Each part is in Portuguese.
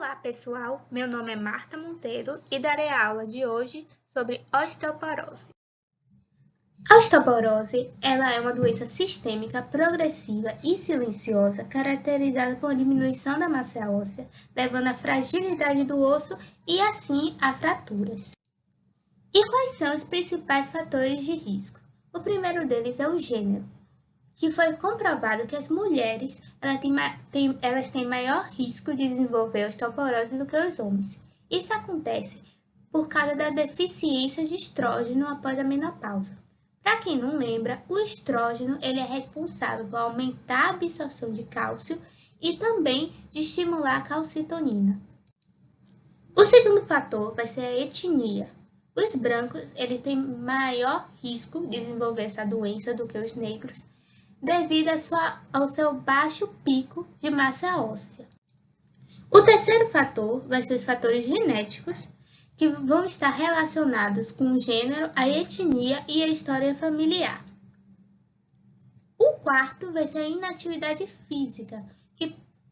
Olá pessoal, meu nome é Marta Monteiro e darei a aula de hoje sobre osteoporose. A osteoporose ela é uma doença sistêmica, progressiva e silenciosa caracterizada por diminuição da massa óssea, levando à fragilidade do osso e assim a fraturas. E quais são os principais fatores de risco? O primeiro deles é o gênero, que foi comprovado que as mulheres elas têm maior risco de desenvolver osteoporose do que os homens. Isso acontece por causa da deficiência de estrógeno após a menopausa. Para quem não lembra, o estrógeno ele é responsável por aumentar a absorção de cálcio e também de estimular a calcitonina. O segundo fator vai ser a etnia. Os brancos eles têm maior risco de desenvolver essa doença do que os negros, devido ao seu baixo pico de massa óssea. O terceiro fator vai ser os fatores genéticos, que vão estar relacionados com o gênero, a etnia e a história familiar. O quarto vai ser a inatividade física,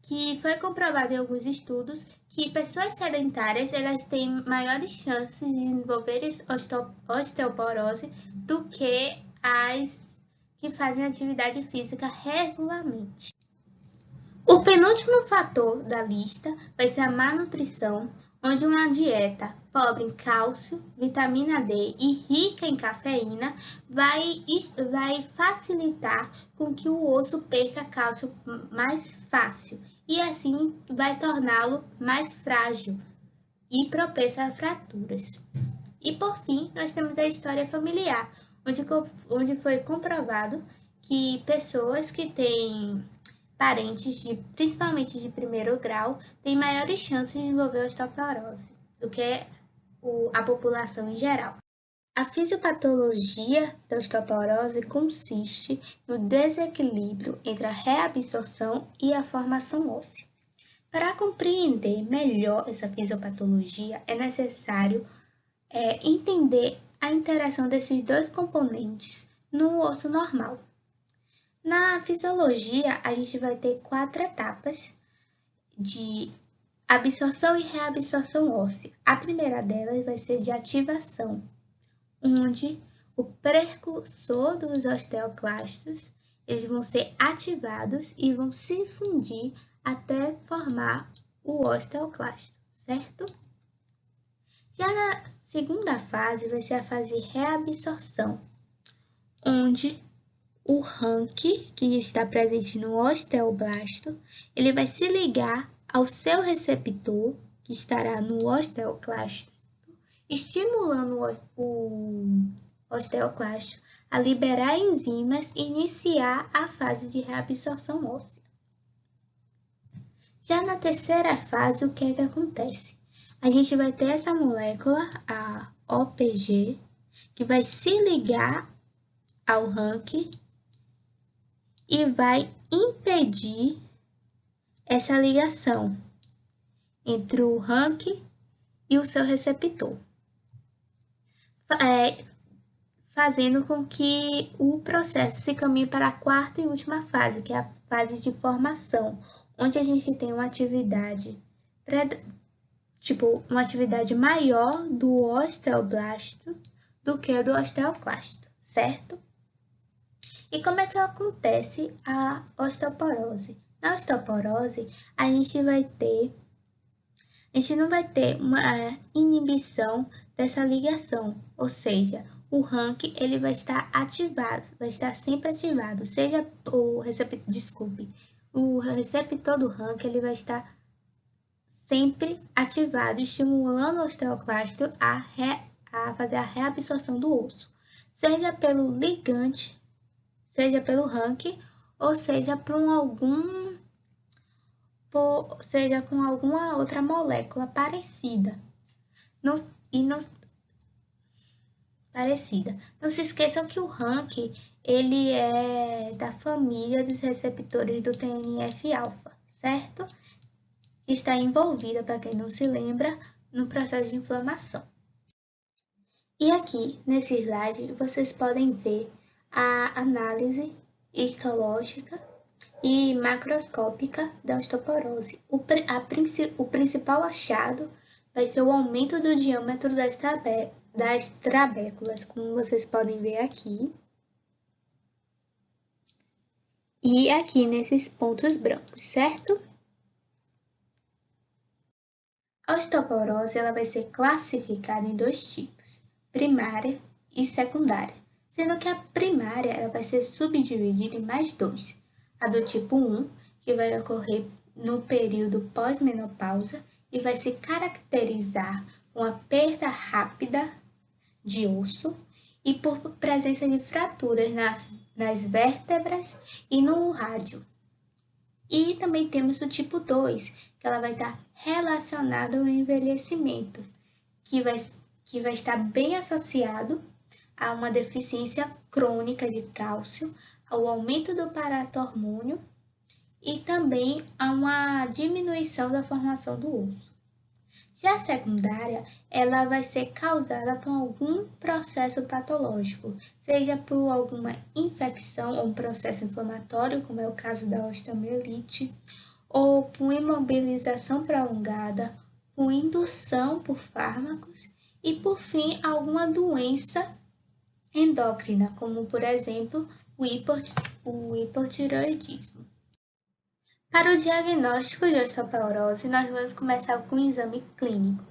que foi comprovado em alguns estudos que pessoas sedentárias elas têm maiores chances de desenvolver osteoporose do que as que fazem atividade física regularmente. O penúltimo fator da lista vai ser a má nutrição, onde uma dieta pobre em cálcio, vitamina D e rica em cafeína vai facilitar com que o osso perca cálcio mais fácil e assim vai torná-lo mais frágil e propenso a fraturas. E por fim, nós temos a história familiar, onde foi comprovado que pessoas que têm parentes, principalmente de primeiro grau, têm maiores chances de desenvolver osteoporose do que a população em geral. A fisiopatologia da osteoporose consiste no desequilíbrio entre a reabsorção e a formação óssea. Para compreender melhor essa fisiopatologia, é necessário entender a interação desses dois componentes no osso normal. Na fisiologia, a gente vai ter 4 etapas de absorção e reabsorção óssea. A primeira delas vai ser de ativação, onde o precursor dos osteoclastos eles vão ser ativados e vão se fundir até formar o osteoclasto, certo? Já na segunda fase vai ser a fase reabsorção, onde o ranque que está presente no osteoblasto, ele vai se ligar ao seu receptor, que estará no osteoclasto, estimulando o osteoclasto a liberar enzimas e iniciar a fase de reabsorção óssea. Já na terceira fase, o que é que acontece? A gente vai ter essa molécula, a OPG, que vai se ligar ao ranque e vai impedir essa ligação entre o ranque e o seu receptor, fazendo com que o processo se caminhe para a quarta e última fase, que é a fase de formação, onde a gente tem uma atividade maior do osteoblasto do que do osteoclasto, certo? E como é que acontece a osteoporose? Na osteoporose, a gente não vai ter uma inibição dessa ligação, ou seja, o ranque ele vai estar ativado, vai estar sempre ativado, seja o receptor do ranque ele vai estar sempre ativado, estimulando o osteoclasto a fazer a reabsorção do osso, seja pelo ligante, seja pelo ranque, ou seja seja com alguma outra molécula parecida. Não se esqueçam que o ranque ele é da família dos receptores do TNF-alfa, certo? Está envolvida, para quem não se lembra, no processo de inflamação. E aqui, nesse slide, vocês podem ver a análise histológica e macroscópica da osteoporose. O principal achado vai ser o aumento do diâmetro das trabéculas, como vocês podem ver aqui. E aqui nesses pontos brancos, certo? A osteoporose ela vai ser classificada em dois tipos, primária e secundária, sendo que a primária ela vai ser subdividida em mais dois. A do tipo 1, que vai ocorrer no período pós-menopausa e vai se caracterizar com a perda rápida de osso e por presença de fraturas nas vértebras e no rádio. E também temos o tipo 2, que ela vai estar relacionada ao envelhecimento, que vai estar bem associado a uma deficiência crônica de cálcio, ao aumento do paratormônio e também a uma diminuição da formação do osso. Já a secundária, ela vai ser causada por algum processo patológico, seja por alguma infecção ou um processo inflamatório, como é o caso da osteomielite, ou por imobilização prolongada, por indução por fármacos e, por fim, alguma doença endócrina, como, por exemplo, o hipotireoidismo. Para o diagnóstico de osteoporose, nós vamos começar com um exame clínico.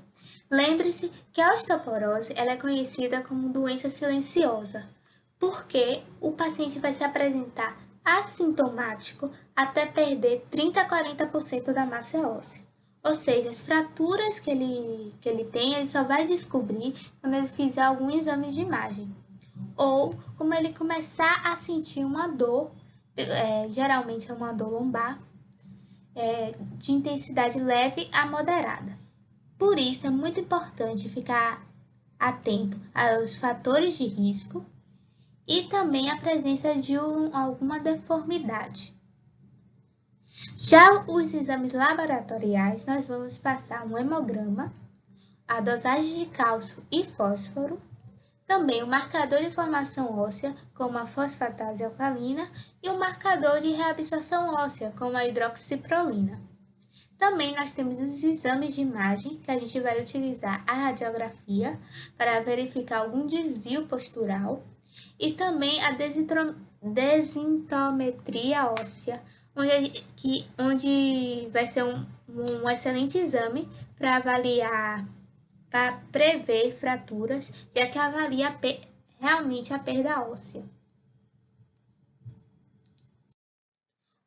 Lembre-se que a osteoporose ela é conhecida como doença silenciosa, porque o paciente vai se apresentar assintomático até perder 30 a 40% da massa óssea. Ou seja, as fraturas que ele tem, ele só vai descobrir quando ele fizer algum exame de imagem. Ou como ele começar a sentir uma dor, geralmente é uma dor lombar, de intensidade leve a moderada. Por isso, é muito importante ficar atento aos fatores de risco e também a presença de alguma deformidade. Já os exames laboratoriais, nós vamos passar um hemograma, a dosagem de cálcio e fósforo, também o marcador de formação óssea, como a fosfatase alcalina, e o marcador de reabsorção óssea, como a hidroxiprolina. Também nós temos os exames de imagem, que a gente vai utilizar a radiografia para verificar algum desvio postural, e também a densitometria óssea, onde vai ser um excelente exame para avaliar, para prever fraturas, já que avalia realmente a perda óssea.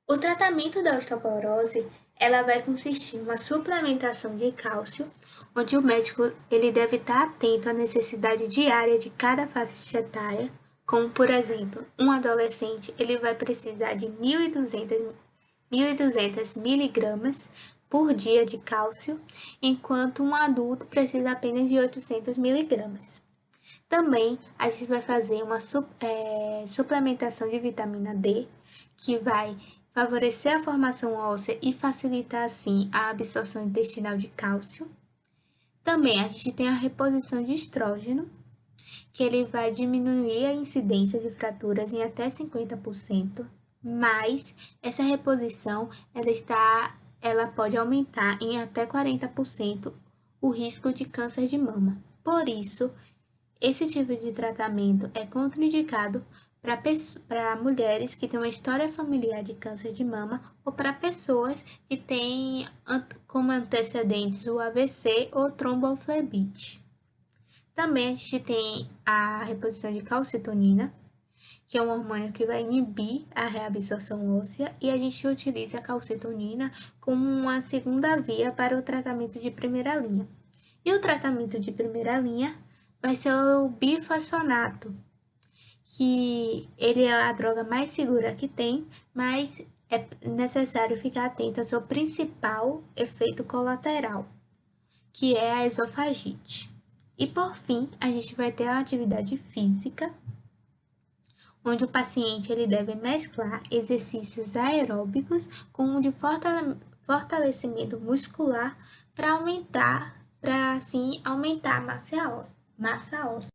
O tratamento da osteoporose ela vai consistir em uma suplementação de cálcio, onde o médico ele deve estar atento à necessidade diária de cada faixa etária, como por exemplo, um adolescente ele vai precisar de 1.200 miligramas por dia de cálcio, enquanto um adulto precisa apenas de 800 miligramas. Também a gente vai fazer uma suplementação de vitamina D, que vai favorecer a formação óssea e facilitar assim a absorção intestinal de cálcio. Também a gente tem a reposição de estrógeno, que ele vai diminuir a incidência de fraturas em até 50%, mas essa reposição ela pode aumentar em até 40% o risco de câncer de mama. Por isso, esse tipo de tratamento é contraindicado para mulheres que têm uma história familiar de câncer de mama ou para pessoas que têm como antecedentes o AVC ou tromboflebite. Também a gente tem a reposição de calcitonina, que é um hormônio que vai inibir a reabsorção óssea, e a gente utiliza a calcitonina como uma segunda via para o tratamento de primeira linha. E o tratamento de primeira linha vai ser o bifosfonato, que ele é a droga mais segura que tem, mas é necessário ficar atento ao seu principal efeito colateral, que é a esofagite. E por fim, a gente vai ter a atividade física, onde o paciente ele deve mesclar exercícios aeróbicos com o de fortalecimento muscular para assim aumentar a massa óssea.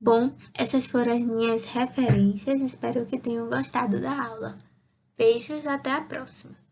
Bom, essas foram as minhas referências, espero que tenham gostado da aula. Beijos, até a próxima!